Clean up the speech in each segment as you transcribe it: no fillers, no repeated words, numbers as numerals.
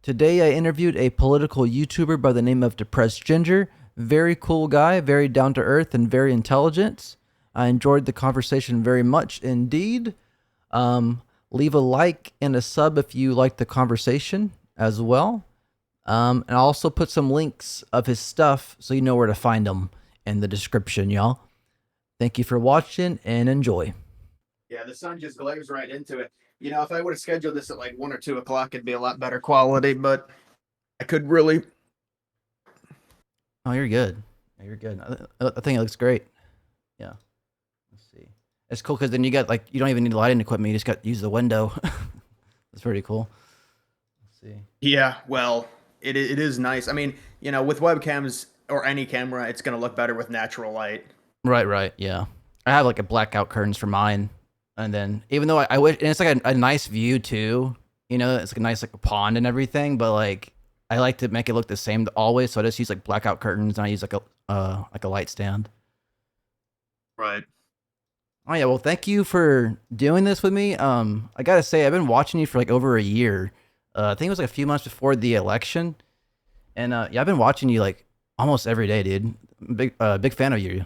Today I interviewed a political YouTuber by the name of Depressed Ginger. Very cool guy, very down to earth, and very intelligent. I enjoyed the conversation very much indeed. Um, Leave a like and a sub if you like the conversation as well. And I'll also put some links of his stuff so you know where to find him in the description, y'all. Thank you for watching and enjoy. Yeah, the sun just glares right into it. If I would have scheduled this at like 1 or 2 o'clock, it'd be a lot better quality, but I could really. Oh, you're good. You're good. I think it looks great. Yeah. Let's see. It's cool because then you got like you don't even need lighting equipment. You just got to use the window. That's pretty cool. Let's see. Yeah, well, it is nice. I mean, with webcams or any camera, it's going to look better with natural light. Right, right. Yeah. I have like a blackout curtains for mine, and then even though I wish, and it's like a nice view too. It's like a nice like a pond and everything, but like I like to make it look the same always, so I just use like blackout curtains and I use like a light stand. Right. Oh yeah, well thank you for doing this with me. I gotta say I've been watching you for like over a year. I think it was like a few months before the election, and yeah, I've been watching you like almost every day, dude. Big fan of you.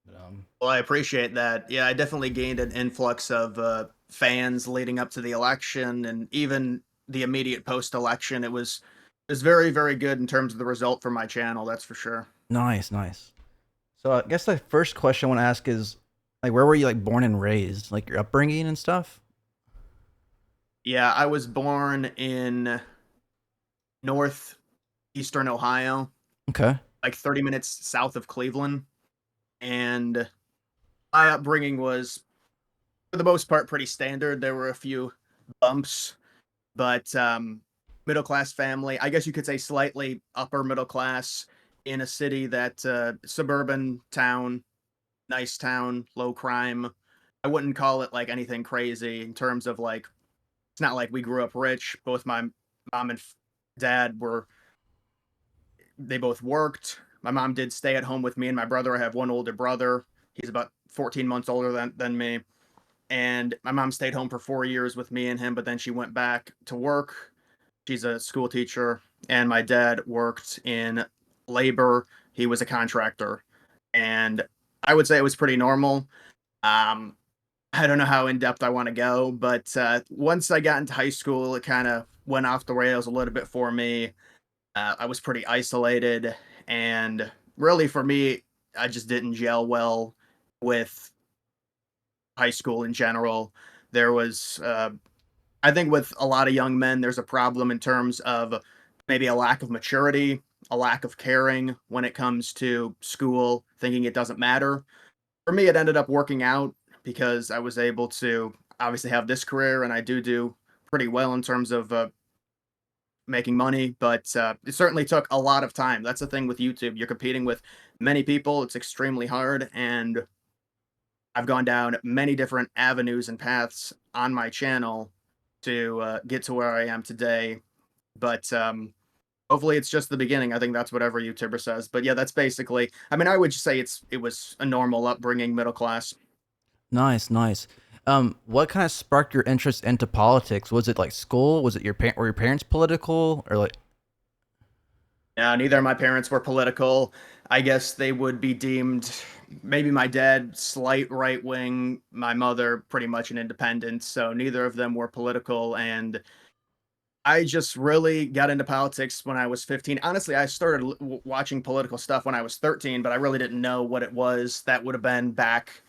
But, Well, I appreciate that. Yeah, I definitely gained an influx of fans leading up to the election, and even the immediate post-election. It was very, very good in terms of the result for my channel. That's for sure. nice, nice. So I guess the first question I want to ask is like, where were you like born and raised, like your upbringing and stuff? Yeah, I was born in northeastern Ohio, Okay. like 30 minutes south of Cleveland, and my upbringing was, for the most part, pretty standard. There were a few bumps, but middle class family. I guess you could say slightly upper middle class in a city that suburban town, nice town, low crime. I wouldn't call it like anything crazy in terms of like it's not like we grew up rich. Both my mom and dad were they both worked. My mom did stay at home with me and my brother. I have one older brother. He's about 14 months older than me. And my mom stayed home for 4 years with me and him, but then she went back to work. She's a school teacher. And my dad worked in labor. He was a contractor. And I would say it was pretty normal. Um, I don't know how in depth I want to go, but once I got into high school, it kind of went off the rails a little bit for me. I was pretty isolated, and really for me, I just didn't gel well with high school in general. There was, I think, with a lot of young men, there's a problem in terms of maybe a lack of maturity, a lack of caring when it comes to school, thinking it doesn't matter. For me, it ended up working out because I was able to obviously have this career, and I do pretty well in terms of making money, but it certainly took a lot of time. That's the thing with YouTube. You're competing with many people. It's extremely hard, and I've gone down many different avenues and paths on my channel to get to where I am today. But hopefully, it's just the beginning. I think that's what every YouTuber says. But yeah, that's basically. I mean, I would just say it was a normal upbringing, middle class. Nice, nice. What kind of sparked your interest into politics? Was it like school? Was it were your parents political or like? Yeah, neither of my parents were political. I guess they would be deemed, maybe my dad slight right wing, my mother pretty much an independent. So neither of them were political, and I just really got into politics when I was 15. Honestly, I started watching political stuff when I was 13, but I really didn't know what it was. That would have been back.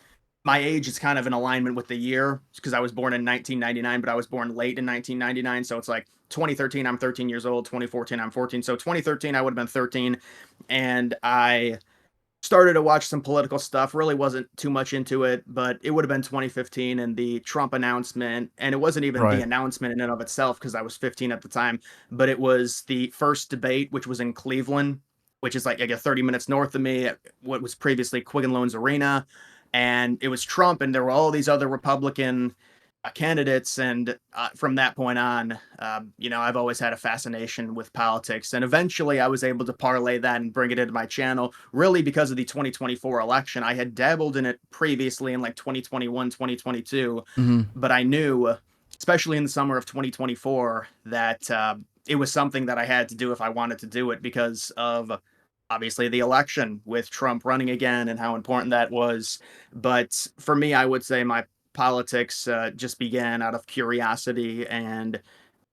My age is kind of in alignment with the year because I was born in 1999, but I was born late in 1999. So it's like 2013, I'm 13 years old. 2014, I'm 14. So 2013, I would have been 13. And I started to watch some political stuff. Really wasn't too much into it, but it would have been 2015 and the Trump announcement. And it wasn't even the Right. announcement in and of itself because I was 15 at the time, but it was the first debate, which was in Cleveland, which is like I guess 30 minutes north of me, at what was previously Quicken Loans Arena. And it was Trump, and there were all these other Republican candidates. And from that point on, I've always had a fascination with politics. And eventually I was able to parlay that and bring it into my channel, really because of the 2024 election. I had dabbled in it previously in like 2021, 2022, Mm-hmm. but I knew, especially in the summer of 2024, that it was something that I had to do if I wanted to do it because of obviously the election with Trump running again and how important that was. But for me, I would say my politics just began out of curiosity and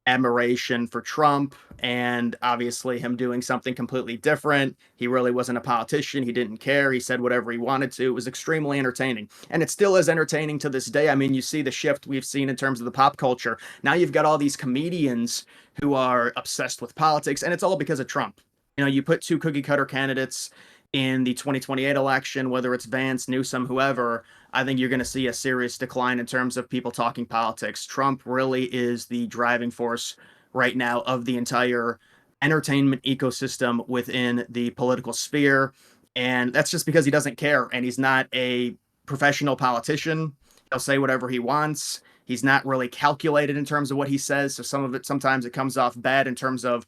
admiration for Trump and obviously him doing something completely different. He really wasn't a politician. He didn't care. He said whatever he wanted to. It was extremely entertaining. And it still is entertaining to this day. I mean, you see the shift we've seen in terms of the pop culture. Now you've got all these comedians who are obsessed with politics, and it's all because of Trump. You know, you put two cookie cutter candidates in the 2028 election, whether it's Vance, Newsom, whoever, I think you're going to see a serious decline in terms of people talking politics. Trump really is the driving force right now of the entire entertainment ecosystem within the political sphere. And that's just because he doesn't care and he's not a professional politician. He'll say whatever he wants. He's not really calculated in terms of what he says. So some of it, sometimes it comes off bad in terms of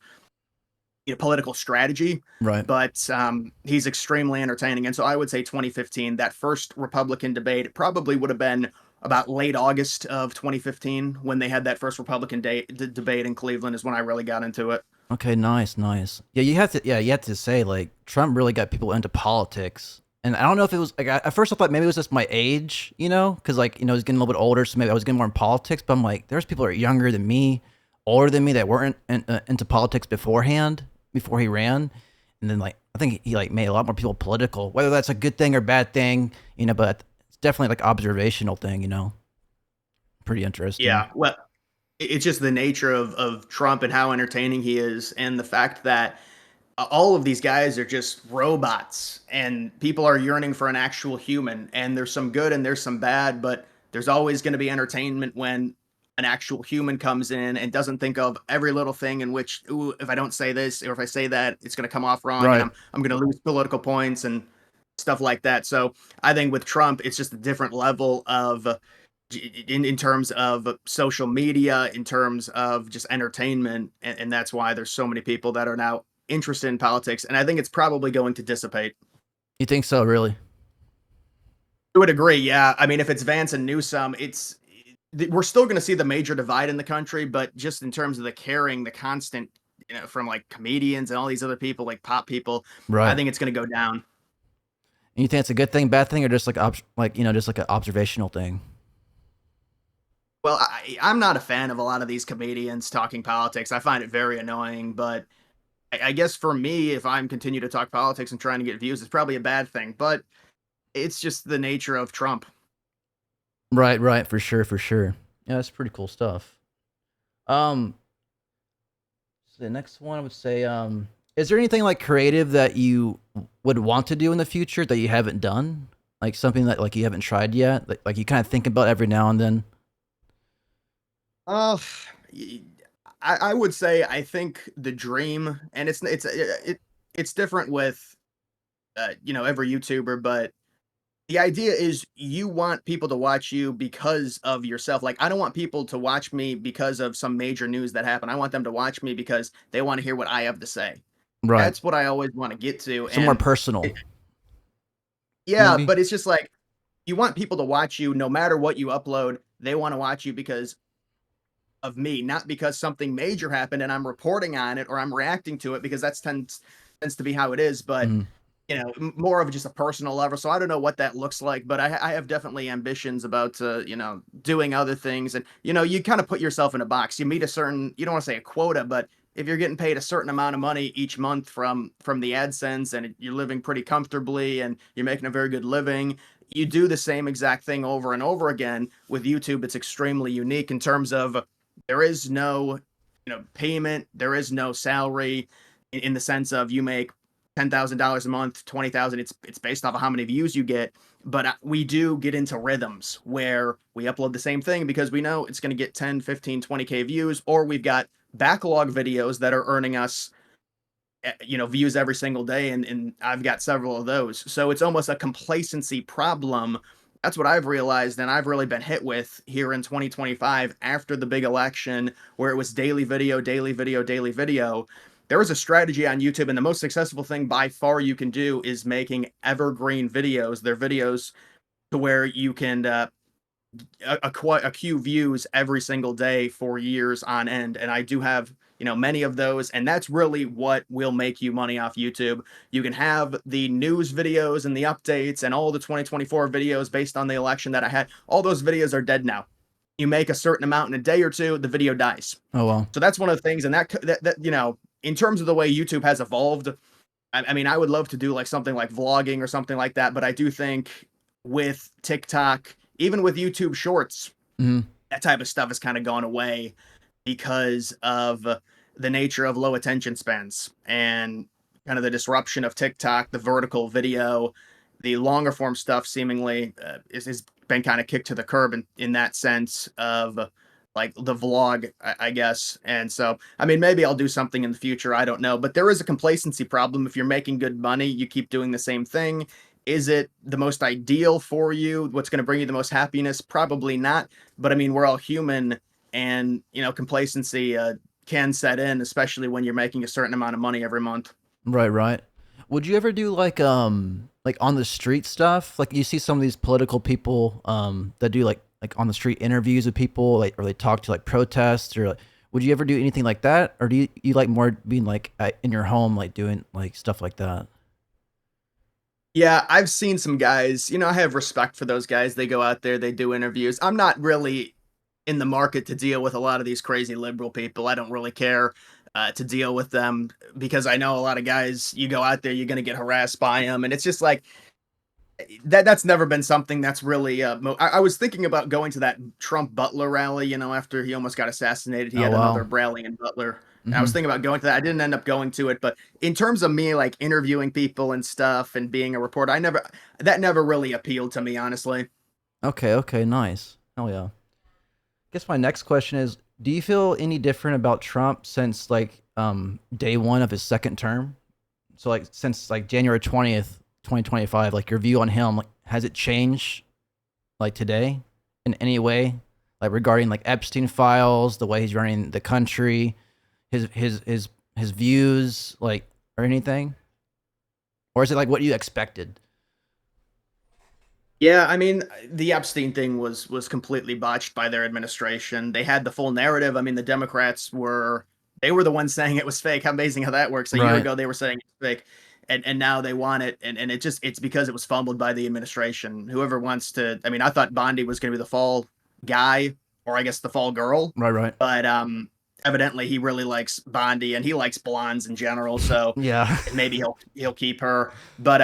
political strategy, Right. but he's extremely entertaining. And so I would say 2015, that first Republican debate, it probably would have been about late August of 2015 when they had that first Republican debate in Cleveland is when I really got into it. Okay, nice, nice. Yeah, you have to say like Trump really got people into politics. And I don't know if it was like at first I thought maybe it was just my age, because like he's getting a little bit older, so maybe I was getting more in politics. But I'm like, there's people that are younger than me, older than me that weren't into politics beforehand, before he ran, and then like I think he like made a lot more people political. Whether that's a good thing or bad thing, but it's definitely like observational thing. Pretty interesting. Yeah, well, it's just the nature of Trump and how entertaining he is, and the fact that all of these guys are just robots and people are yearning for an actual human, and there's some good and there's some bad, but there's always going to be entertainment when an actual human comes in and doesn't think of every little thing in which, ooh, if I don't say this or if I say that, it's going to come off wrong and Right. I'm going to lose political points and stuff like that. So I think with Trump, it's just a different level of in terms of social media, in terms of just entertainment, and that's why there's so many people that are now interested in politics, and I think it's probably going to dissipate. You think so? Really? I would agree. Yeah, I mean, if it's Vance and Newsom, we're still going to see the major divide in the country, but just in terms of the caring, the constant, from like comedians and all these other people, like pop people, I Right. think it's going to go down. And you think it's a good thing, bad thing, or just like just like an observational thing? Well, I'm not a fan of a lot of these comedians talking politics. I find it very annoying, but I guess for me, if I'm continue to talk politics and trying to get views, it's probably a bad thing. But it's just the nature of Trump. Right. Right. For sure. For sure. Yeah, that's pretty cool stuff. Um, so the next one I would say, is there anything like creative that you would want to do in the future that you haven't done? Like something that like you haven't tried yet, like you kind of think about every now and then. Uh, I would say I think the dream, and it's different with every YouTuber, but the idea is you want people to watch you because of yourself. Like I don't want people to watch me because of some major news that happened. I want them to watch me because they want to hear what I have to say. Right. That's what I always want to get to, Some more and personal, yeah, maybe. but it's just like you want people to watch you no matter what you upload. They want to watch you because of me, not because something major happened and I'm reporting on it or I'm reacting to it because tends to be how it is. But Mhm. more of just a personal level. So I don't know what that looks like, but I have definitely ambitions about doing other things. And you kind of put yourself in a box. You meet a certain, you don't want to say a quota, but if you're getting paid a certain amount of money each month from the AdSense and you're living pretty comfortably and you're making a very good living, you do the same exact thing over and over again. With YouTube, it's extremely unique in terms of there is no payment, there is no salary in the sense of you make $10,000 a month, 20,000. It's based off of how many views you get. But we do get into rhythms where we upload the same thing because we know it's going to get 10, 15, 20K views, or we've got backlog videos that are earning us views every single day, and I've got several of those. So it's almost a complacency problem. That's what I've realized, and I've really been hit with here in 2025 after the big election where it was daily video, daily video, daily video. There was a strategy on YouTube, and the most successful thing by far you can do is making evergreen videos. They're videos to where you can accrue views every single day for years on end. And I do have many of those, and that's really what will make you money off YouTube. You can have the news videos and the updates and all the 2024 videos based on the election that I had. All those videos are dead now. You make a certain amount in a day or two, the video dies. Oh well. So that's one of the things, and that in terms of the way YouTube has evolved, I mean, I would love to do like something like vlogging or something like that, but I do think with TikTok, even with YouTube Shorts, Hmm. that type of stuff has kind of gone away because of the nature of low attention spans and kind of the disruption of TikTok, the vertical video, the longer form stuff seemingly has been kind of kicked to the curb in that sense of like the vlog, I guess. And so, I mean, maybe I'll do something in the future. I don't know. But there is a complacency problem. If you're making good money, you keep doing the same thing. Is it the most ideal for you? What's going to bring you the most happiness? Probably not. But I mean, we're all human, and complacency can set in, especially when you're making a certain amount of money every month. Right, right. Would you ever do like on the street stuff? Like you see some of these political people that do like on the street interviews with people, like or they talk to like protests or like, would you ever do anything like that, or do you like more being like in your home like doing like stuff like that? Yeah, I've seen some guys, I have respect for those guys. They go out there, they do interviews. I'm not really in the market to deal with a lot of these crazy liberal people. I don't really care to deal with them because I know a lot of guys, you go out there, you're going to get harassed by them. And it's just like, that's never been something that's really I was thinking about going to that Trump Butler rally, after he almost got assassinated. He Oh had another wow. rally in Butler. And I was Hmm. thinking about going to that. I didn't end up going to it, but in terms of me like interviewing people and stuff and being a reporter, that never really appealed to me, honestly. Okay, okay, nice. Hell yeah. Guess my next question is, do you feel any different about Trump since like day one of his second term? So like since like January 20th, 2025, like your view on him, like has it changed like today in any way? Like regarding like Epstein files, the way he's running the country, his views, like or anything? Or is it like what you expected? Yeah, I mean, the Epstein thing was completely botched by their administration. They had the full narrative. I mean, the Democrats were the ones saying it was fake. How amazing how that works. A year Right. ago they were saying it's fake. And now they want it, and it's because it was fumbled by the administration. Whoever wants to, I mean, I thought Bondi was going to be the fall guy, or I guess the fall girl, Right, right. but evidently he really likes Bondi, and he likes blondes in general. So Yeah. maybe he'll keep her. But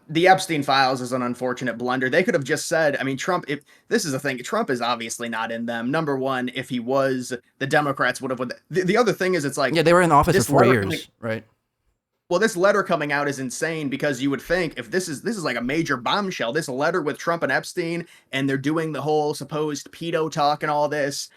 the Epstein files is an unfortunate blunder. They could have just said, I mean, Trump. If this is the thing, Trump is obviously not in them. Number one, if he was, the Democrats would have. The other thing is, it's like Yeah, they were in office for this four letter coming. years, right? Well, this letter coming out is insane because you would think if this is like a major bombshell, this letter with Trump and Epstein, and they're doing the whole supposed pedo talk and all this.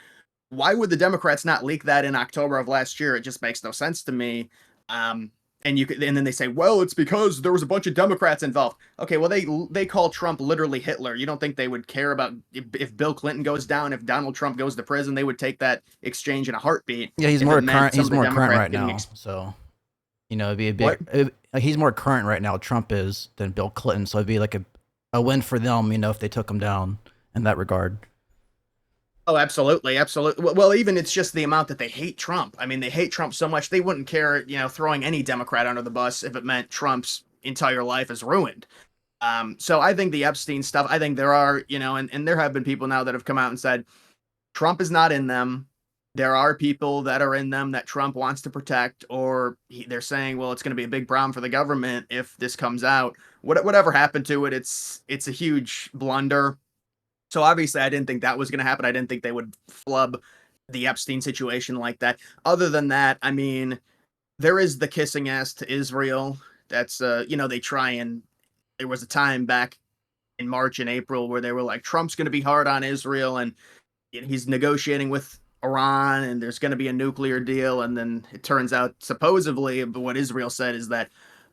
Why would the Democrats not leak that in October of last year? It just makes no sense to me. Um, and then they say, well, it's because there was a bunch of Democrats involved. Okay, well they call Trump literally Hitler. You don't think they would care about if Bill Clinton goes down, if Donald Trump goes to prison? They would take that exchange in a heartbeat Yeah, he's if it more meant current. some He's of the more current Democrats right getting now. So it'd be a what? like he's more current right now. Trump is than Bill Clinton. So it'd be like a win for them, if they took him down in that regard. Oh, absolutely, absolutely. Well, even it's just the amount that they hate Trump. I mean, they hate Trump so much they wouldn't care, throwing any Democrat under the bus if it meant Trump's entire life is ruined. So I think the Epstein stuff. I think there are, and there have been people now that have come out and said Trump is not in them. There are people that are in them that Trump wants to protect, or they're saying, well, it's going to be a big problem for the government if this comes out. Whatever happened to it, it's a huge blunder. So obviously, I didn't think that was going to happen. I didn't think they would flub the Epstein situation like that. Other than that, I mean, there is the kissing ass to Israel. That's they try and there was a time back in March and April where they were like Trump's going to be hard on Israel and he's negotiating with Iran and there's going to be a nuclear deal, and then it turns out supposedly what Israel said is that,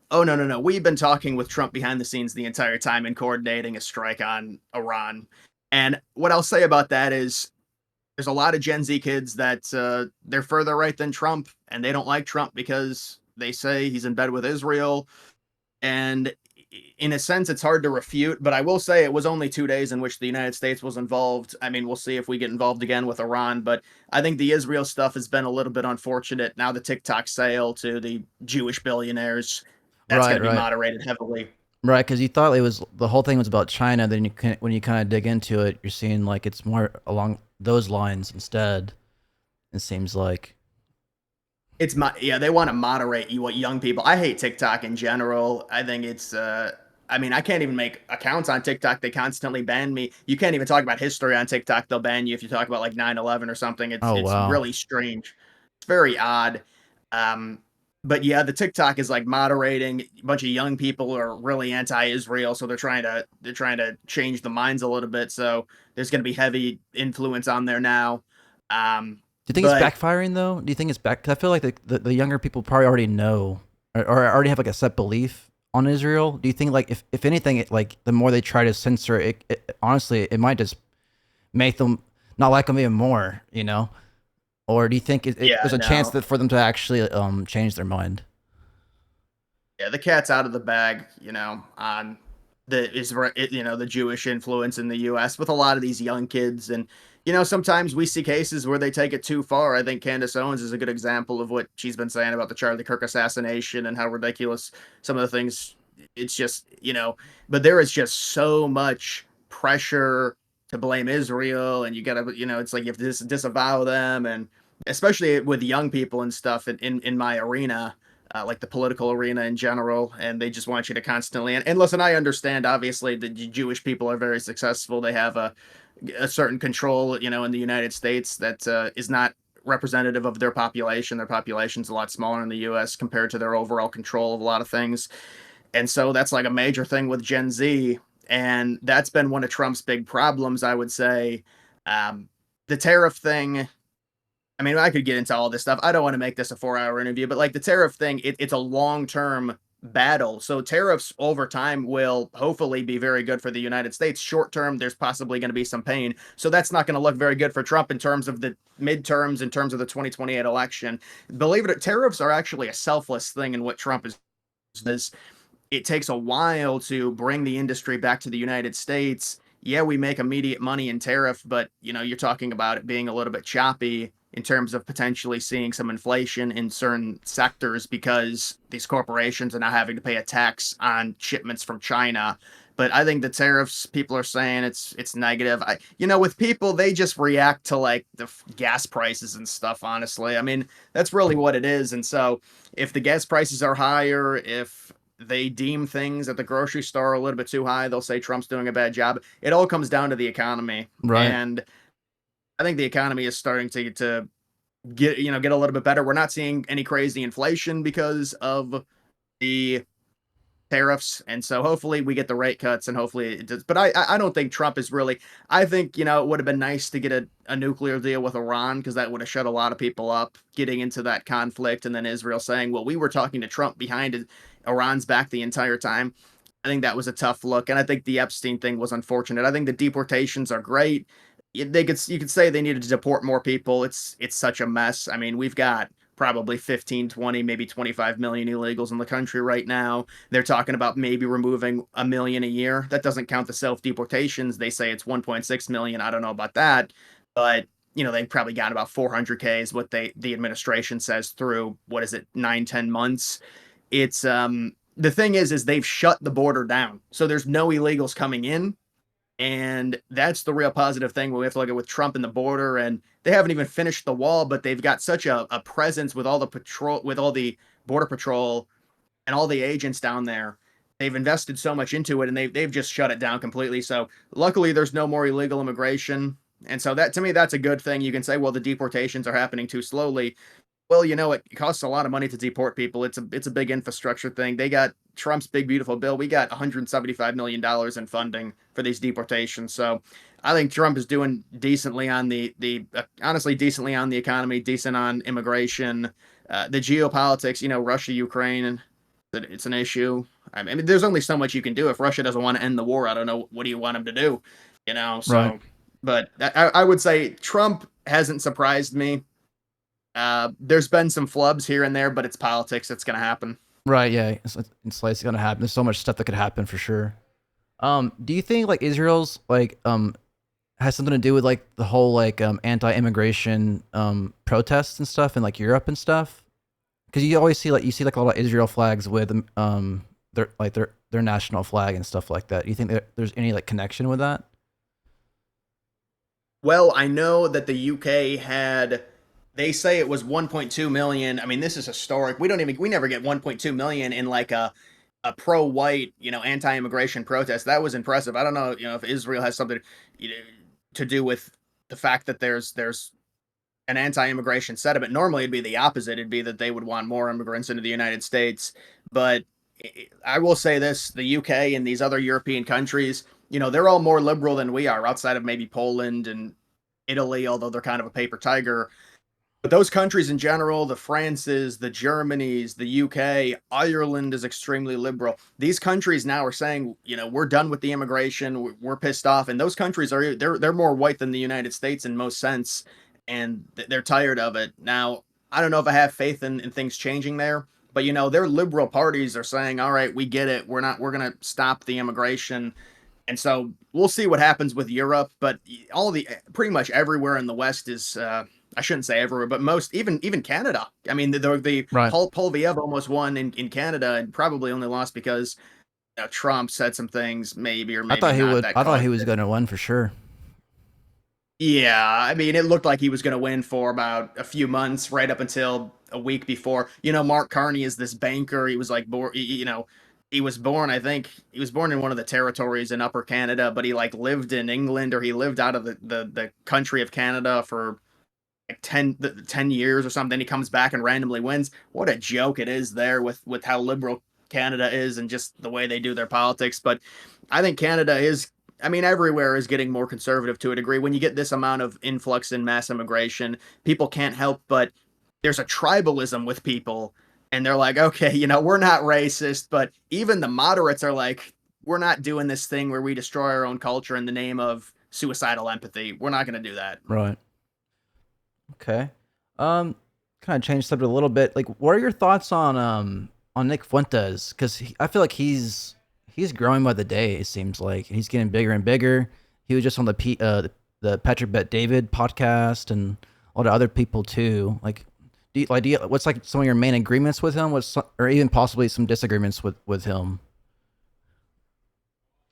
oh, no, no, no, we've been talking with Trump behind the scenes the entire time and coordinating a strike on Iran. And what I'll say about that is there's a lot of Gen Z kids that they're further right than Trump, and they don't like Trump because they say he's in bed with Israel. And in a sense, it's hard to refute, but I will say it was only 2 days in which the United States was involved. I mean, we'll see if we get involved again with Iran, but I think the Israel stuff has been a little bit unfortunate. Now the TikTok sale to the Jewish billionaires, that's going Right, to be right, moderated heavily. right. Because you thought it was the whole thing was about China. Then when you kind of dig into it, you're seeing like it's more along those lines instead. It seems like. It's my yeah, they want to moderate you what young people. I hate TikTok in general. I think it's I mean, I can't even make accounts on TikTok. They constantly ban me. You can't even talk about history on TikTok. They'll ban you if you talk about like 9/11 or something. It's Oh it's wow. really strange. It's very odd. Um but yeah, the TikTok is like moderating. A bunch of young people are really anti-Israel, so they're trying to change the minds a little bit. So there's going to be heavy influence on there now. Do you think it's But backfiring though? Do you think it's back? Cause I feel like the younger people probably already know or already have like a set belief on Israel. Do you think like if anything, like the more they try to censor it, honestly, it might just make them not like them even more, you know? Or do you think yeah, there's a chance no. that for them to actually change their mind? Yeah, the cat's out of the bag, on the Jewish influence in the U.S. with a lot of these young kids, and sometimes we see cases where they take it too far. I think Candace Owens is a good example of what she's been saying about the Charlie Kirk assassination and how ridiculous some of the things. It's just, but there is just so much pressure to blame Israel, and you gotta, it's like you have to disavow them, and especially with young people and stuff in my arena, like the political arena in general, and they just want you to constantly and listen. I understand, obviously, the Jewish people are very successful. They have a certain control, in the United States that is not representative of their population. Their population's a lot smaller in the U.S. compared to their overall control of a lot of things, and so that's like a major thing with Gen Z, and that's been one of Trump's big problems, I would say. The tariff thing, I mean, I could get into all this stuff. I don't want to make this a 4-hour interview, but like the tariff thing, it's a long-term battle. So tariffs over time will hopefully be very good for the United States. Short term, there's possibly going to be some pain. So that's not going to look very good for Trump in terms of the midterms, in terms of the 2028 election. Believe it, tariffs are actually a selfless thing in what Trump is. It takes a while to bring the industry back to the United States. Yeah, we make immediate money in tariff, but you're talking about it being a little bit choppy in terms of potentially seeing some inflation in certain sectors because these corporations are now having to pay a tax on shipments from China. But I think the tariffs, people are saying it's negative. With people, they just react to like the gas prices and stuff. Honestly, I mean that's really what it is. And so if the gas prices are higher, if they deem things at the grocery store a little bit too high, they'll say Trump's doing a bad job. It all comes down to the economy, Right. and I think the economy is starting to get a little bit better. We're not seeing any crazy inflation because of the tariffs, and so hopefully we get the rate cuts, and hopefully it does. But I don't think Trump is really. I think it would have been nice to get a nuclear deal with Iran because that would have shut a lot of people up getting into that conflict, and then Israel saying, "Well, we were talking to Trump behind it. Iran's back the entire time." I think that was a tough look, and I think the Epstein thing was unfortunate. I think the deportations are great. You could say they needed to deport more people. It's such a mess. I mean, we've got probably 15, 20, maybe 25 million illegals in the country right now. They're talking about maybe removing a million a year. That doesn't count the self deportations. They say it's 1.6 million. I don't know about that, but they probably got about 400K is what the administration says through what is it 9, 10 months. It's the thing is they've shut the border down, so there's no illegals coming in, and that's the real positive thing we have to look at with Trump and the border. And they haven't even finished the wall, but they've got such a presence with all the patrol, with all the border patrol and all the agents down there. They've invested so much into it, and they've just shut it down completely. So luckily, there's no more illegal immigration, and so that to me that's a good thing. You can say, well, the deportations are happening too slowly. Well, it costs a lot of money to deport people. It's a big infrastructure thing. They got Trump's big beautiful bill. We got 175 million dollars in funding for these deportations. So I think Trump is doing decently on the honestly decently on the economy, decent on immigration, the geopolitics. Russia, Ukraine, it's an issue. I mean, there's only so much you can do if Russia doesn't want to end the war. I don't know what do you want him to do. Right. So, but I would say Trump hasn't surprised me. There's been some flubs here and there, but it's politics. It's going to happen. Right. Yeah. It's gonna happen. There's so much stuff that could happen for sure. Do you think like Israel's like has something to do with like the whole like anti-immigration protests and stuff in like Europe and stuff? Because you always see like a lot of Israel flags with their national flag and stuff like that. Do you think that there's any like connection with that? Well, I know that the UK had, they say it was 1.2 million. I mean, this is historic. We never get 1.2 million in like a pro-white, anti-immigration protest. That was impressive. I don't know, if Israel has something, you know, to do with the fact that there's an anti-immigration sentiment. Normally, it'd be the opposite. It'd be that they would want more immigrants into the United States. But I will say this: the UK and these other European countries, they're all more liberal than we are, outside of maybe Poland and Italy, although they're kind of a paper tiger. But those countries in general, the Frances, the Germanys, the UK, Ireland is extremely liberal. These countries now are saying, we're done with the immigration, we're pissed off, and those countries they're more white than the United States in most sense, and they're tired of it. Now, I don't know if I have faith in things changing there, but their liberal parties are saying, all right, we get it, we're gonna stop the immigration, and so we'll see what happens with Europe. But all the pretty much everywhere in the West is I shouldn't say everywhere, but most, even Canada. I mean, the Right. Paul Polviev almost won in Canada, and probably only lost because Trump said some things, maybe or I maybe thought he not, would. that I thought caused he was it. gonna win for sure. Yeah, I mean, it looked like he was going to win for about a few months, right up until a week before. Mark Carney is this banker. He was like born, he was born, I think he was born in one of the territories in Upper Canada, but he like lived in England, or he lived out of the country of Canada for like 10 years or something. He comes back and randomly wins. What a joke it is there with how liberal Canada is and just the way they do their politics. But I think Canada is, I mean, everywhere is getting more conservative to a degree. When you get this amount of influx in mass immigration, people can't help but, there's a tribalism with people, and they're like, okay, we're not racist, but even the moderates are like, we're not doing this thing where we destroy our own culture in the name of suicidal empathy. We're not going to do that. Right. Okay. Um, kind of change subject a little bit. Like, what are your thoughts on Nick Fuentes? Because I feel like he's growing by the day. It seems like he's getting bigger and bigger. He was just on the Patrick Bet David podcast and all the other people too. Like, what's like some of your main agreements with him? Or even possibly some disagreements with him?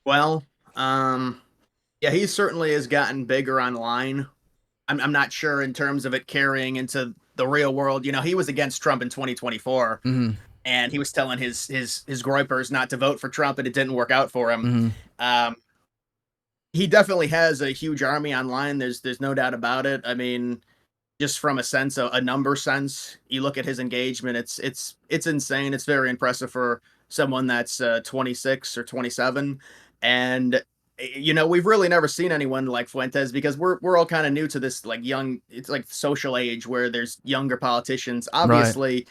Well, um, yeah, he certainly has gotten bigger online. I'm not sure in terms of it carrying into the real world. He was against Trump in 2024, Mm-hmm. and he was telling his groypers not to vote for Trump, and it didn't work out for him. Mm-hmm. Um, he definitely has a huge army online. There's no doubt about it. I mean, just from a number sense, you look at his engagement, it's insane. It's very impressive for someone that's 26 or 27. And we've really never seen anyone like Fuentes, because we're all kind of new to this, like, young, it's like social age where there's younger politicians. Right. Obviously,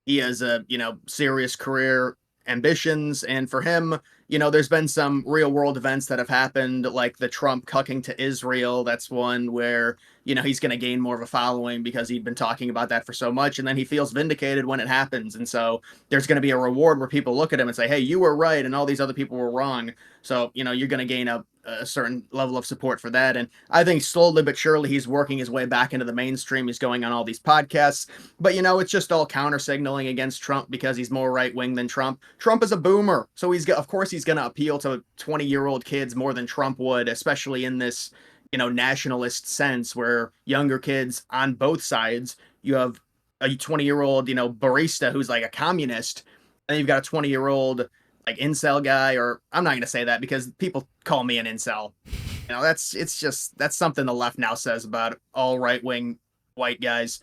he has a serious career ambitions, and for him, there's been some real world events that have happened, like the Trump cucking to Israel. That's one where he's going to gain more of a following because he'd been talking about that for so much, and then he feels vindicated when it happens, and so there's going to be a reward where people look at him and say, hey, you were right and all these other people were wrong. So you're going to gain a certain level of support for that. And I think slowly but surely he's working his way back into the mainstream. He's going on all these podcasts, but it's just all counter signaling against Trump because he's more right wing than Trump. Trump is a boomer, so of course he's going to appeal to 20-year-old kids more than Trump would, especially in this nationalist sense, where younger kids on both sides, you have a 20-year-old barista who's like a communist, and you've got a 20-year-old like incel guy, or I'm not going to say that because people call me an incel. That's something the left now says about all right wing white guys.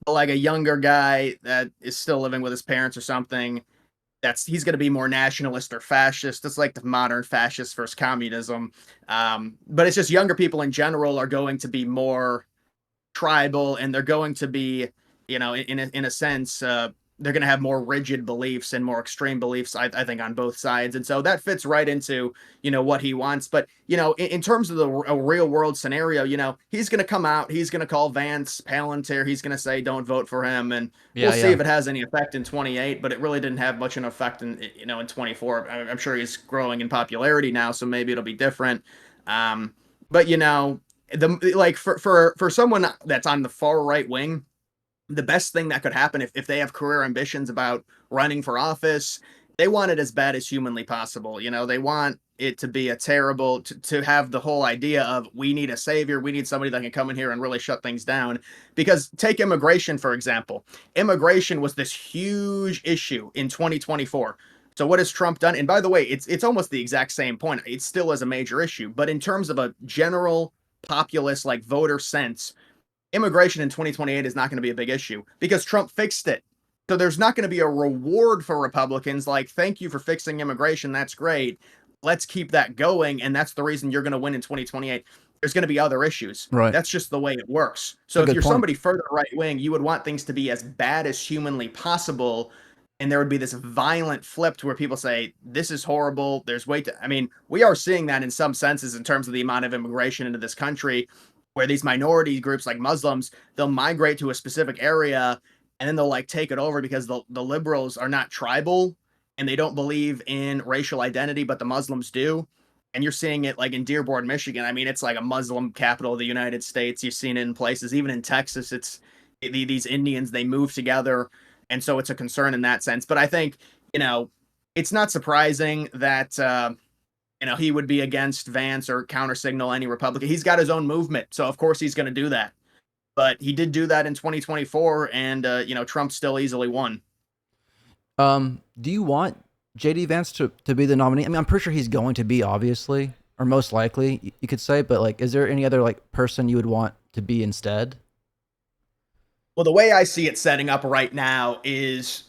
But like a younger guy that is still living with his parents or something, he's going to be more nationalist or fascist. It's like the modern fascist versus communism. But it's just younger people in general are going to be more tribal, and they're going to be, in a sense, they're going to have more rigid beliefs and more extreme beliefs, I think, on both sides. And so that fits right into, what he wants. But, in terms of a real world scenario, he's going to come out, he's going to call Vance Palantir, he's going to say, don't vote for him. And we'll Yeah, see yeah. if it has any effect in 28, but it really didn't have much an effect in 24. I'm sure he's growing in popularity now, so maybe it'll be different. But, for someone that's on the far right wing, the best thing that could happen if they have career ambitions about running for office, they want it as bad as humanly possible. They want it to be a terrible, to have the whole idea of we need a savior, we need somebody that can come in here and really shut things down. Because take immigration, for example. Immigration was this huge issue in 2024. So what has Trump done? And by the way, it's almost the exact same point. It still is a major issue, but in terms of a general populist like voter sense, immigration in 2028 is not going to be a big issue because Trump fixed it. So there's not going to be a reward for Republicans like, thank you for fixing immigration. That's great. Let's keep that going. And that's the reason you're going to win in 2028. There's going to be other issues. Right. That's just the way it works. It's a So if good you're point. somebody further right wing, you would want things to be as bad as humanly possible. And there would be this violent flip to where people say, this is horrible. There's way to, I mean, we are seeing that in some senses in terms of the amount of immigration into this country, where these minority groups like Muslims, they'll migrate to a specific area and then they'll like take it over because the liberals are not tribal and they don't believe in racial identity, but the Muslims do. And you're seeing it like in Dearborn, Michigan. I mean, it's like a Muslim capital of the United States. You've seen it in places, even in Texas. These Indians, they move together. And so it's a concern in that sense. But I think, it's not surprising that, he would be against Vance or countersignal any Republican. He's got his own movement, so of course he's going to do that. But he did do that in 2024, and Trump still easily won. Do you want JD Vance to be the nominee? I mean, I'm pretty sure he's going to be, obviously, or most likely, you could say. But like, is there any other like person you would want to be instead? Well, the way I see it setting up right now is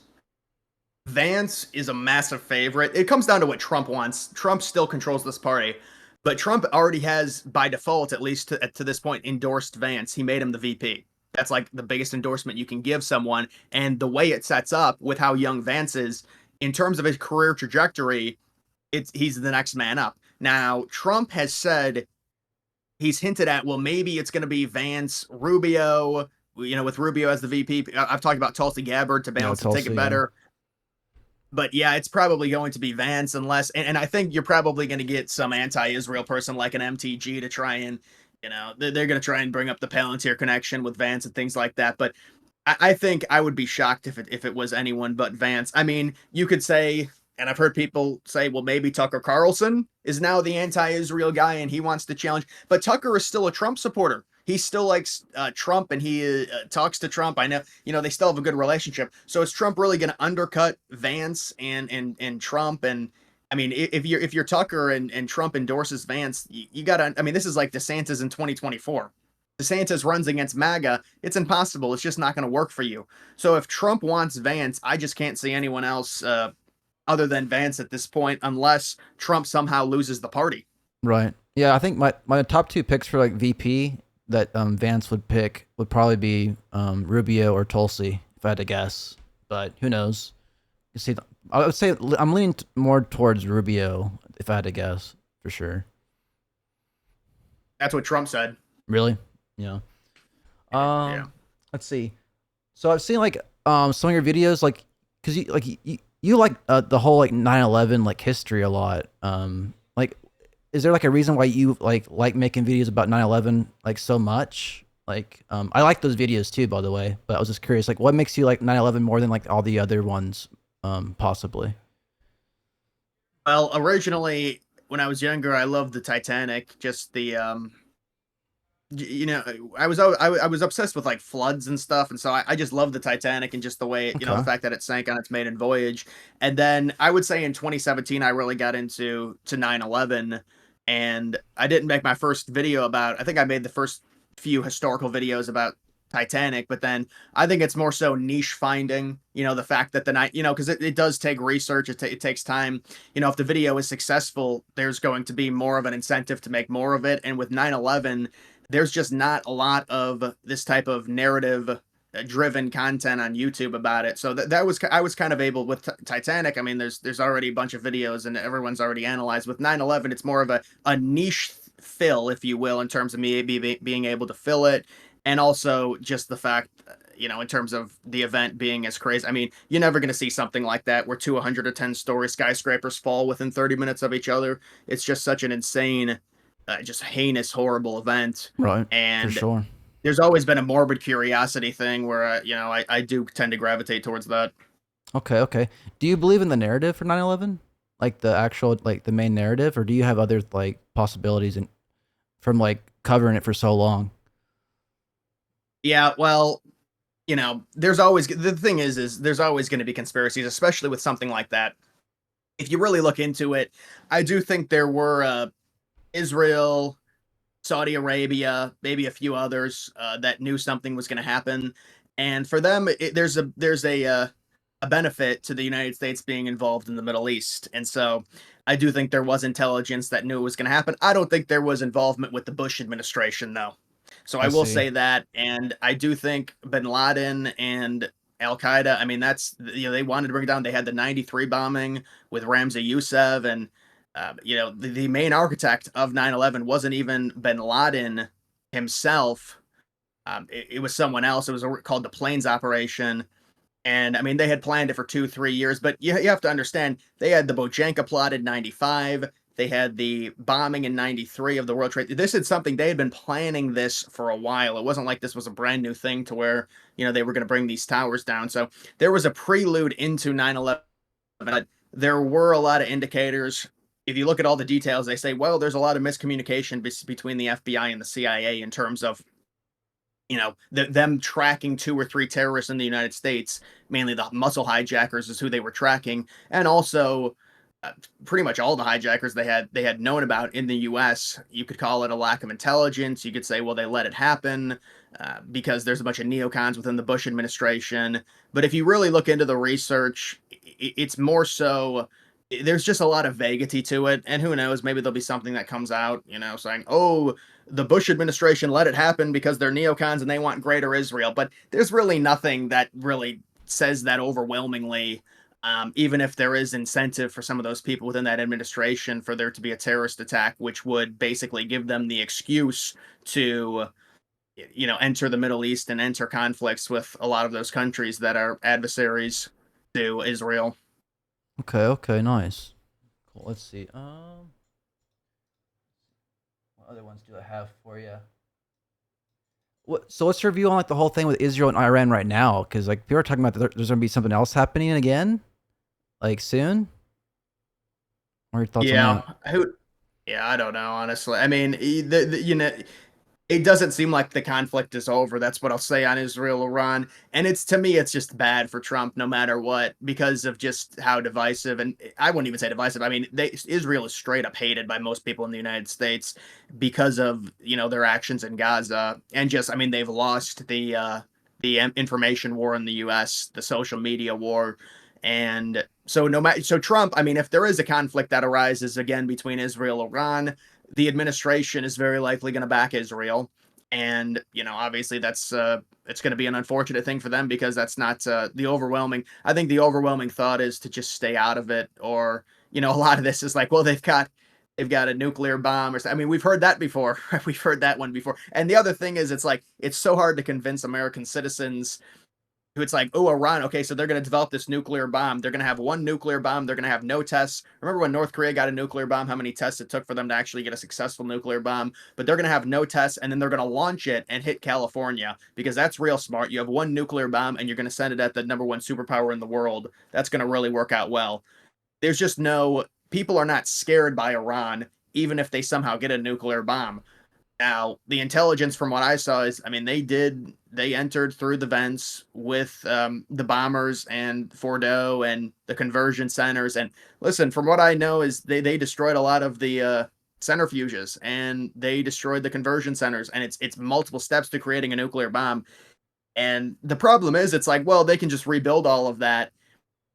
Vance is a massive favorite. It comes down to what Trump wants. Trump still controls this party, but Trump already has, by default, at least to this point, endorsed Vance. He made him the VP. That's like the biggest endorsement you can give someone. And the way it sets up with how young Vance is, in terms of his career trajectory, he's the next man up. Now, Trump has said, he's hinted at, well, maybe it's going to be Vance, Rubio, with Rubio as the VP. I've talked about Tulsi Gabbard to balance the ticket better. But yeah, it's probably going to be Vance unless, and I think you're probably going to get some anti-Israel person like an MTG to try and, they're going to try and bring up the Palantir connection with Vance and things like that. But I think I would be shocked if it was anyone but Vance. I mean, you could say, and I've heard people say, well, maybe Tucker Carlson is now the anti-Israel guy and he wants to challenge, but Tucker is still a Trump supporter. He still likes Trump and he talks to Trump. I know, they still have a good relationship. So is Trump really going to undercut Vance and Trump? And I mean, if you're Tucker and Trump endorses Vance, you got to, I mean, this is like DeSantis in 2024. DeSantis runs against MAGA. It's impossible. It's just not going to work for you. So if Trump wants Vance, I just can't see anyone else other than Vance at this point, unless Trump somehow loses the party. Right. Yeah, I think my top two picks for like VP that Vance would pick would probably be Rubio or Tulsi, if I had to guess. But who knows? You see, I would say I'm leaning more towards Rubio, if I had to guess, for sure. That's what Trump said. Really? Yeah. Yeah. Let's see. So I've seen like some of your videos, like, cause you like the whole like 9/11 like history a lot. Like, is there like a reason why you like making videos about 9/11 like so much? Like, I like those videos too, by the way. But I was just curious, like, what makes you like 9/11 more than like all the other ones, possibly? Well, originally when I was younger, I loved the Titanic. Just the I was obsessed with like floods and stuff, and so I just loved the Titanic and just the way the Okay. fact that it sank on its maiden voyage. And then I would say in 2017 I really got to 9/11, and I didn't make my first video about. I think I made the first few historical videos about Titanic, but then I think it's more so niche finding. The fact that the night, because it does take research, it takes time. If the video is successful, there's going to be more of an incentive to make more of it. And with 9/11, there's just not a lot of this type of narrative driven content on YouTube about it. So that was I was kind of able with Titanic. I mean, there's already a bunch of videos and everyone's already analyzed. With 9/11, it's more of a niche fill, if you will, in terms of me being able to fill it, and also just the fact, in terms of the event being as crazy. I mean, you're never going to see something like that where 210-story skyscrapers fall within 30 minutes of each other. It's just such an insane, just heinous, horrible event. Right. For And sure. there's always been a morbid curiosity thing where, I do tend to gravitate towards that. Okay, okay. Do you believe in the narrative for 9/11? Like the actual, like the main narrative, or do you have other like possibilities in, from like covering it for so long? Yeah, well, there's always the thing is there's always going to be conspiracies, especially with something like that. If you really look into it, I do think there were Israel, Saudi Arabia, maybe a few others that knew something was going to happen, and for them, there's a benefit to the United States being involved in the Middle East, and so I do think there was intelligence that knew it was going to happen. I don't think there was involvement with the Bush administration, though. So I I will see. say that, and I do think Bin Laden and Al Qaeda. I mean, that's they wanted to bring down. They had the '93 bombing with Ramzi Youssef, and the main architect of 9/11 wasn't even Bin Laden himself. It was someone else. It was called the Plains Operation, and I mean, they had planned it for 2, 3 years, but you have to understand they had the Bojanka plot in '95. They had the bombing in '93 of the World Trade. This is something they had been planning this for a while. It wasn't like this was a brand new thing to where, they were going to bring these towers down. So there was a prelude into 9/11. But there were a lot of indicators. If you look at all the details, they say, well, there's a lot of miscommunication between the FBI and the CIA in terms of them tracking 2 or 3 terrorists in the United States, mainly the muscle hijackers is who they were tracking, and also uh, pretty much all the hijackers they had known about in the U.S. You could call it a lack of intelligence. You could say, well, they let it happen because there's a bunch of neocons within the Bush administration. But if you really look into the research, it's more so. There's just a lot of vaguity to it, and who knows? Maybe there'll be something that comes out, saying, "Oh, the Bush administration let it happen because they're neocons and they want greater Israel." But there's really nothing that really says that overwhelmingly. Even if there is incentive for some of those people within that administration for there to be a terrorist attack, which would basically give them the excuse to, enter the Middle East and enter conflicts with a lot of those countries that are adversaries to Israel. Okay, okay, nice. Cool. Let's see. What other ones do I have for you? What? So what's your view on like the whole thing with Israel and Iran right now? Because like people are talking about there's gonna be something else happening again, like soon. What are your thoughts on Yeah, that? who? Yeah, I don't know, honestly. I mean, it doesn't seem like the conflict is over. That's what I'll say on Israel Iran. And it's to me, it's just bad for Trump no matter what because of just how divisive. And I wouldn't even say divisive. I mean, Israel is straight up hated by most people in the United States because of their actions in Gaza and just I mean they've lost the information war in the U.S., the social media war, and so no matter so Trump, I mean, if there is a conflict that arises again between Israel and Iran, the administration is very likely going to back Israel, and obviously that's it's going to be an unfortunate thing for them because that's not the overwhelming. I think the overwhelming thought is to just stay out of it, or a lot of this is like, well, they've got a nuclear bomb or something. I mean, we've heard that before. We've heard that one before. And the other thing is, it's like it's so hard to convince American citizens who it's like, oh, Iran, okay, so they're going to develop this nuclear bomb. They're going to have one nuclear bomb. They're going to have no tests. Remember when North Korea got a nuclear bomb, how many tests it took for them to actually get a successful nuclear bomb? But they're going to have no tests, and then they're going to launch it and hit California because that's real smart. You have one nuclear bomb, and you're going to send it at the number one superpower in the world. That's going to really work out well. There's just no, people are not scared by Iran, even if they somehow get a nuclear bomb. Now, the intelligence from what I saw is, I mean, they entered through the vents with the bombers and Fordo and the conversion centers. And listen, from what I know is they destroyed a lot of the centrifuges and they destroyed the conversion centers. And it's multiple steps to creating a nuclear bomb. And the problem is, it's like, well, they can just rebuild all of that,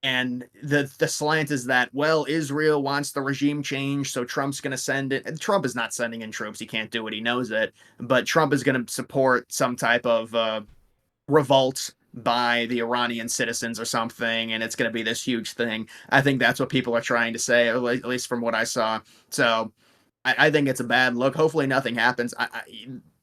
and the slant is that, well, Israel wants the regime change, so Trump's going to send it. And Trump is not sending in troops; he can't do it. He knows it. But Trump is going to support some type of revolt by the Iranian citizens or something, and it's going to be this huge thing. I think that's what people are trying to say, or at least from what I saw. So I think it's a bad look. Hopefully nothing happens.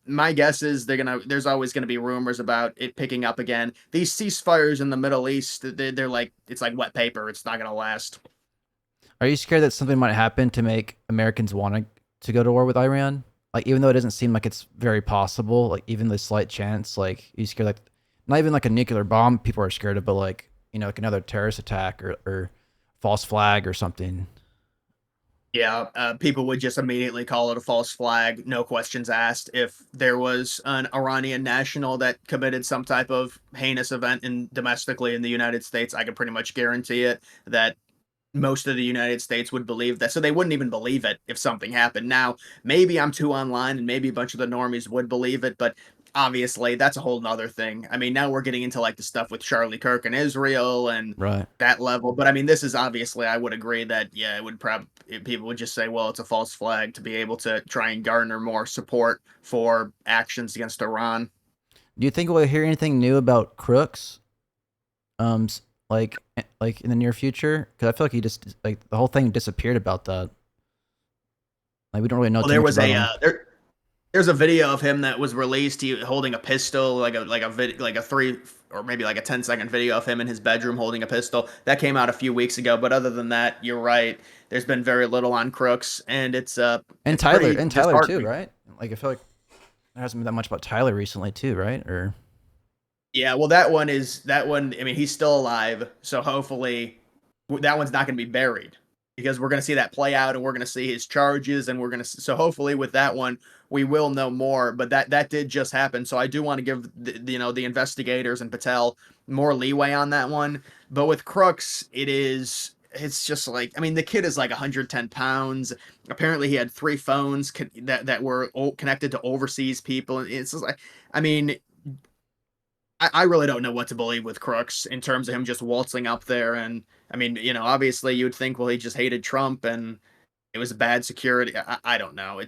My guess is there's always gonna be rumors about it picking up again. These ceasefires in the Middle East, they're like, it's like wet paper. It's not gonna last. Are you scared that something might happen to make Americans want to go to war with Iran? Like, even though it doesn't seem like it's very possible, like even the slight chance, like you scared like not even like a nuclear bomb people are scared of, but like like another terrorist attack or false flag or something. Yeah, people would just immediately call it a false flag, no questions asked. If there was an Iranian national that committed some type of heinous event domestically in the United States, I can pretty much guarantee it that most of the United States would believe that. So they wouldn't even believe it if something happened. Now, maybe I'm too online and maybe a bunch of the normies would believe it, but obviously that's a whole nother thing. I mean, now we're getting into like the stuff with Charlie Kirk and Israel and Right. that level. But I mean, this is obviously, I would agree that, yeah, it would probably, people would just say, well, it's a false flag to be able to try and garner more support for actions against Iran. Do you think we'll hear anything new about Crooks? Like in the near future, because I feel like he just like the whole thing disappeared about that. Like we don't really know Well, too much about him. there's a video of him that was released. He holding a pistol, like a 3 or maybe like a 10-second video of him in his bedroom holding a pistol. That came out a few weeks ago. But other than that, you're right. There's been very little on Crooks, and And it's Tyler, pretty too, disheartening. right? Like I feel like there hasn't been that much about Tyler recently too, right? Or Yeah, well, that one. I mean, he's still alive, so hopefully that one's not going to be buried because we're going to see that play out, and we're going to see his charges, and we're going to. So hopefully with that one, we will know more. But that did just happen, so I do want to give the investigators and Patel more leeway on that one. But with Crooks, it's just like, I mean, the kid is like 110 pounds. Apparently, he had 3 phones that were connected to overseas people. It's just like, I mean, I really don't know what to believe with Crooks in terms of him just waltzing up there. And I mean, obviously you'd think, well, he just hated Trump and it was bad security. I don't know.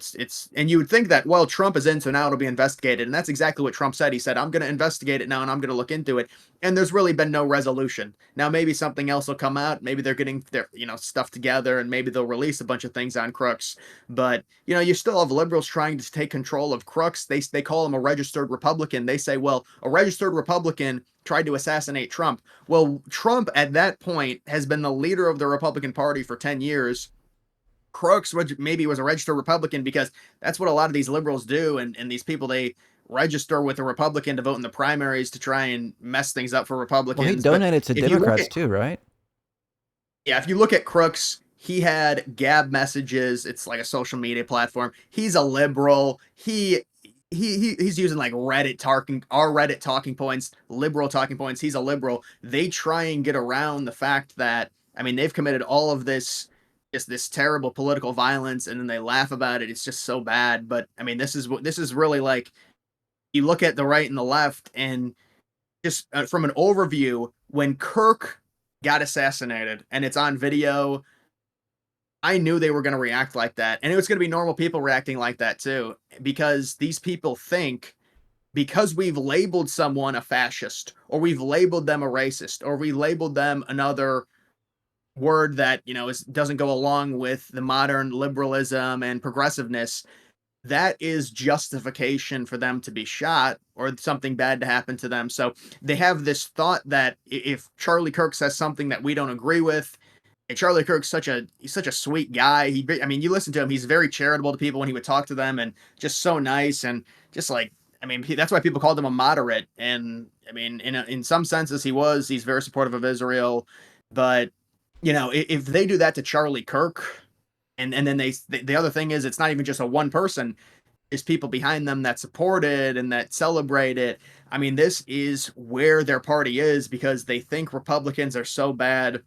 And you would think that, well, Trump is in, so now it'll be investigated. And that's exactly what Trump said. He said, I'm going to investigate it now and I'm going to look into it. And there's really been no resolution. Now, maybe something else will come out. Maybe they're getting their, stuff together and maybe they'll release a bunch of things on Crooks. But, you still have liberals trying to take control of Crooks. They call him a registered Republican. They say, well, a registered Republican tried to assassinate Trump. Well, Trump at that point has been the leader of the Republican Party for 10 years. Crooks maybe was a registered Republican because that's what a lot of these liberals do. And these people, they register with a Republican to vote in the primaries to try and mess things up for well, he Republicans. But donated to if you look Democrats at, too, right? yeah, if you look at Crooks, he had Gab Messages. It's like a social media platform. He's a liberal. He's using like Reddit talking points, liberal talking points. He's a liberal. They try and get around the fact that, I mean, they've committed all of this terrible political violence, and then they laugh about it. It's just so bad. But I mean, this is really like, you look at the right and the left, and just from an overview, when Kirk got assassinated, and it's on video, I knew they were going to react like that, and it was going to be normal people reacting like that too, because these people think, because we've labeled someone a fascist, or we've labeled them a racist, or we labeled them another word that doesn't go along with the modern liberalism and progressiveness, that is justification for them to be shot or something bad to happen to them. So they have this thought that if Charlie Kirk says something that we don't agree with, and Charlie Kirk's he's such a sweet guy. I mean, you listen to him; he's very charitable to people when he would talk to them, and just so nice, and just like, I mean, that's why people called him a moderate. And I mean, in some senses, he's very supportive of Israel. But if they do that to Charlie Kirk, and then the other thing is, it's not even just a one person. There's people behind them that support it and that celebrate it. I mean, this is where their party is, because they think Republicans are so bad.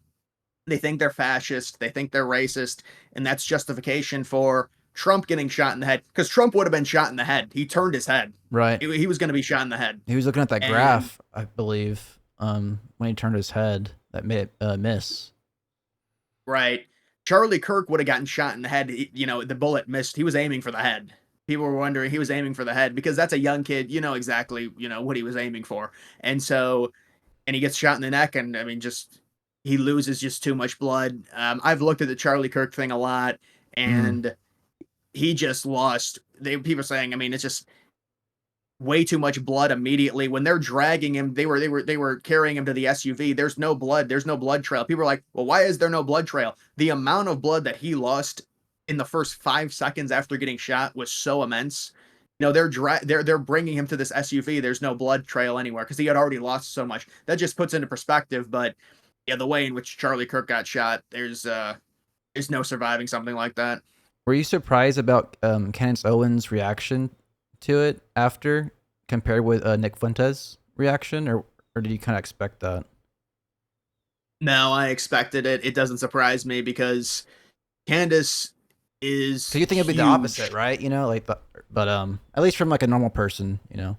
They think they're fascist. They think they're racist. And that's justification for Trump getting shot in the head. Because Trump would have been shot in the head. He turned his head. Right. He was going to be shot in the head. He was looking at that And graph, I believe, when he turned his head that made it miss. right. Charlie Kirk would have gotten shot in the head. The bullet missed. He was aiming for the head. People were wondering, he was aiming for the head because that's a young kid. You know exactly, what he was aiming for. And so and he gets shot in the neck, and I mean, just he loses just too much blood. I've looked at the Charlie Kirk thing a lot, Mm. and he just lost. People saying, I mean, it's just way too much blood immediately when they're dragging him. They were carrying him to the SUV. There's no blood. There's no blood trail. People are like, well, why is there no blood trail? The amount of blood that he lost in the first 5 seconds after getting shot was so immense. They're bringing him to this SUV. There's no blood trail anywhere because he had already lost so much. That just puts into perspective. But yeah, the way in which Charlie Kirk got shot, there's no surviving something like that. Were you surprised about Candance Owens' reaction to it after, compared with Nick Fuentes' reaction, or did you kind of expect that? No, I expected it. It doesn't surprise me because Candace So is you think it'd be the opposite, huge. right? But at least from like a normal person, you know.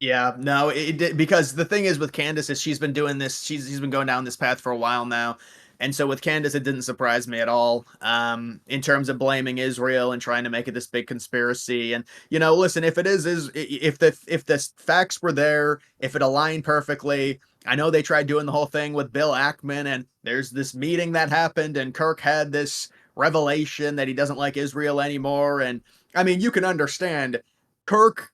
Yeah, no, it did because the thing is with Candace is she's been doing this. She's been going down this path for a while now, and so with Candace, it didn't surprise me at all. In terms of blaming Israel and trying to make it this big conspiracy, and listen, if it is if the facts were there, if it aligned perfectly. I know they tried doing the whole thing with Bill Ackman, and there's this meeting that happened, and Kirk had this revelation that he doesn't like Israel anymore, and I mean, you can understand Kirk.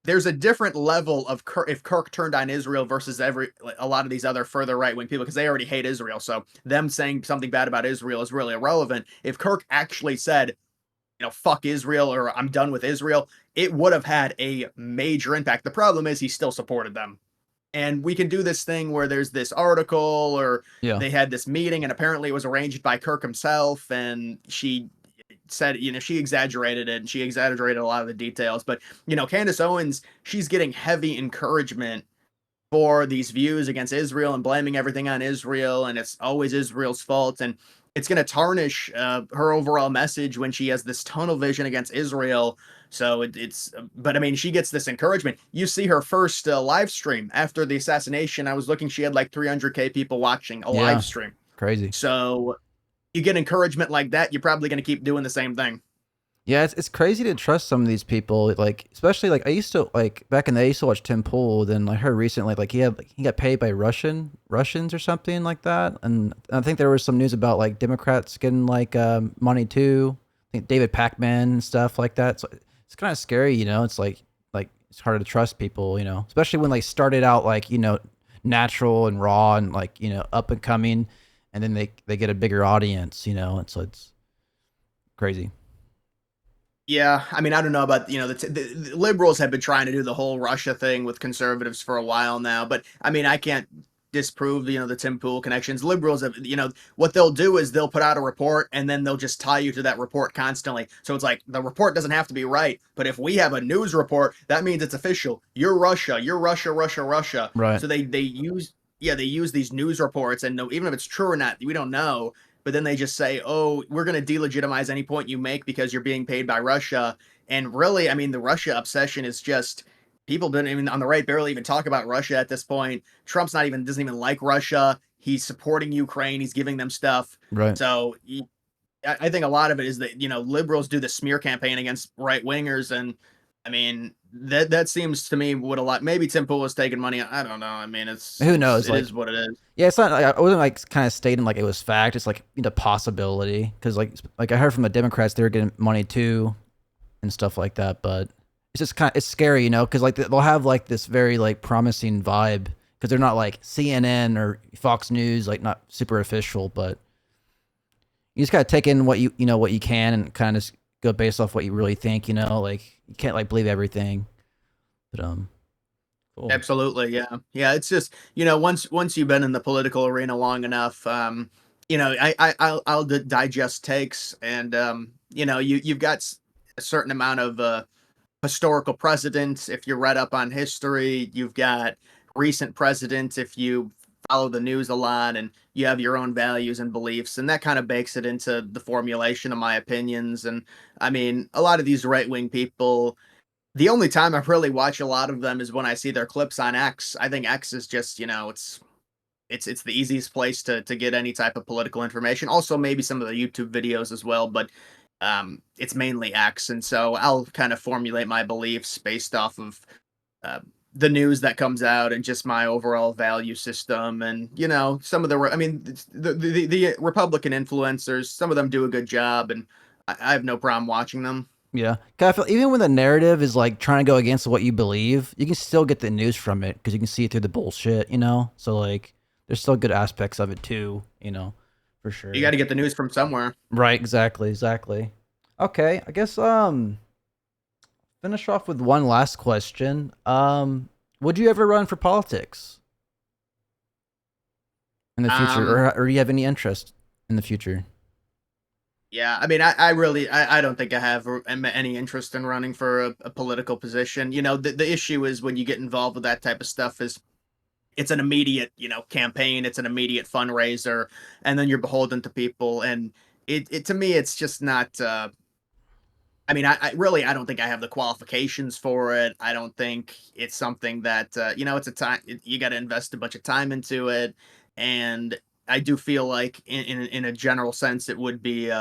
There's a different level of Kirk, if Kirk turned on Israel versus a lot of these other further right wing people because they already hate Israel. So them saying something bad about Israel is really irrelevant. If Kirk actually said, fuck Israel or I'm done with Israel, it would have had a major impact. The problem is he still supported them. And we can do this thing where there's this article or Yeah. they had this meeting and apparently it was arranged by Kirk himself and she said, she exaggerated it and she exaggerated a lot of the details. But, Candace Owens, she's getting heavy encouragement for these views against Israel and blaming everything on Israel. And it's always Israel's fault. And it's going to tarnish her overall message when she has this tunnel vision against Israel. So but I mean, she gets this encouragement. You see her first live stream after the assassination. I was looking, she had like 300K people watching a live Yeah. stream. Crazy. So you get encouragement like that, you're probably going to keep doing the same thing. Yeah, it's crazy to trust some of these people. Like, especially like I used to, like back in the day, I used to watch Tim Pool. Then I heard recently like he got paid by Russians or something like that. And I think there was some news about like Democrats getting like money too. I think David Pacman and stuff like that. So it's kind of scary, you know. It's like it's hard to trust people, you know, especially when they started out like, natural and raw and like, up and coming, and then they get a bigger audience, you know. And so it's crazy. Yeah, I mean, I don't know about the liberals have been trying to do the whole Russia thing with conservatives for a while now, but I mean, I can't disprove the Tim Pool connections. Liberals have what they'll do is they'll put out a report and then they'll just tie you to that report constantly. So it's like the report doesn't have to be right, but if we have a news report, that means it's official. You're Russia, Russia, Russia. Right. So they use these news reports and no, even if it's true or not, we don't know, but then they just say, "Oh, we're going to delegitimize any point you make because you're being paid by Russia." And really, I mean, the Russia obsession is just people don't even on the right barely even talk about Russia at this point. Trump's not even doesn't even like Russia. He's supporting Ukraine. He's giving them stuff. Right. So I think a lot of it is that liberals do the smear campaign against right wingers, and I mean that seems to me what a lot. Maybe Tim Pool was taking money. I don't know. I mean, Who knows? it Like, is what it is. yeah, it's not. Like, I wasn't like kind of stating like it was fact. It's like possibility because like I heard from the Democrats they were getting money too and stuff like that. But it's just it's scary, you know, because like they'll have like this very like promising vibe because they're not like CNN or Fox News, like not super official, but you just gotta take in what you can and kind of just go based off what you really think, you know, like you can't like believe everything. But cool. Absolutely, yeah, yeah. It's just once you've been in the political arena long enough, I'll digest takes, and you've got a certain amount of historical precedents if you're read up on history. You've got recent precedents if you follow the news a lot, and you have your own values and beliefs, and that kind of bakes it into the formulation of my opinions. And I mean, a lot of these right wing people the only time I really watch a lot of them is when I see their clips on X. I think X is just, it's the easiest place to get any type of political information. Also, maybe some of the YouTube videos as well, but it's mainly X, and so I'll kind of formulate my beliefs based off of the news that comes out and just my overall value system. And some of I mean, the Republican influencers, some of them do a good job, and I have no problem watching them. Yeah. 'Cause I feel even when the narrative is like trying to go against what you believe, you can still get the news from it because you can see it through the bullshit, you know? So like there's still good aspects of it too, you know, for You got sure. to get the news from somewhere. Right, exactly, exactly. Okay, I guess finish off with one last question. Would you ever run for politics in the future, Um, or do you have any interest in the future? Yeah, I mean, I really, I don't think I have any interest in running for a political position. The issue is when you get involved with that type of stuff is it's an immediate, campaign, it's an immediate fundraiser, and then you're beholden to people, and it to me, it's just not. I mean, I really, I don't think I have the qualifications for it. I don't think it's something that it's a time you got to invest a bunch of time into it, and I do feel like in a general sense, it would be.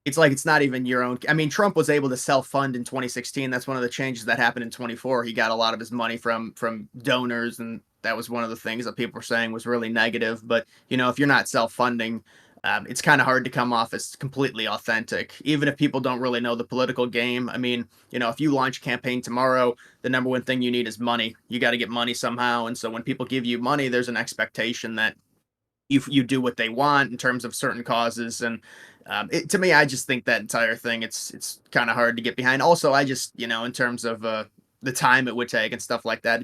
It's like it's not even your own. I mean, Trump was able to self-fund in 2016. That's one of the changes that happened in 24. He got a lot of his money from donors, and that was one of the things that people were saying was really negative. But if you're not self-funding, it's kind of hard to come off as completely authentic, even if people don't really know the political game. I mean, if you launch a campaign tomorrow, the number one thing you need is money. You got to get money somehow, and so when people give you money, there's an expectation that you do what they want in terms of certain causes. And to me, I just think that entire thing it's kind of hard to get behind. Also, I just in terms of the time it would take and stuff like that,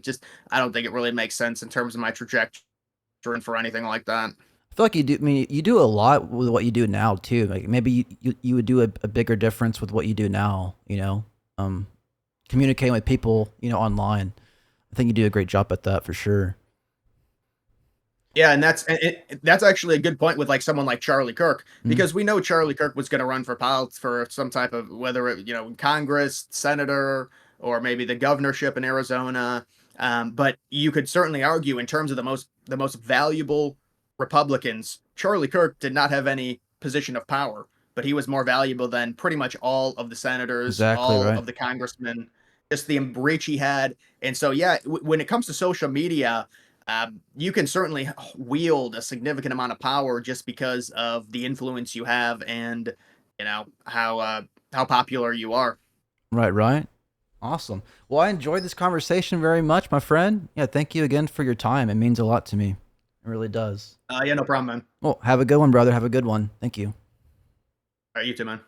I don't think it really makes sense in terms of my trajectory for anything like that. I feel like you do. I mean, you do a lot with what you do now too. Like maybe you would do a bigger difference with what you do now. You know, um, communicating with people, you know, online. I think you do a great job at that for sure. Yeah, and that's actually a good point with like someone like Charlie Kirk, Mm, because we know Charlie Kirk was going to run for politics for some type of, whether it Congress, senator, or maybe the governorship in Arizona. But you could certainly argue in terms of the most valuable Republicans, Charlie Kirk did not have any position of power, but he was more valuable than pretty much all of the senators, exactly all right. of the congressmen, just the reach he had. And so yeah, when it comes to social media, you can certainly wield a significant amount of power just because of the influence you have, and how popular you are. Right, right. Awesome. Well, I enjoyed this conversation very much, my friend. Yeah, thank you again for your time. It means a lot to me. It really does. Yeah, no problem, man. Well, have a good one, brother. Have a good one. Thank you. All right, you too, man.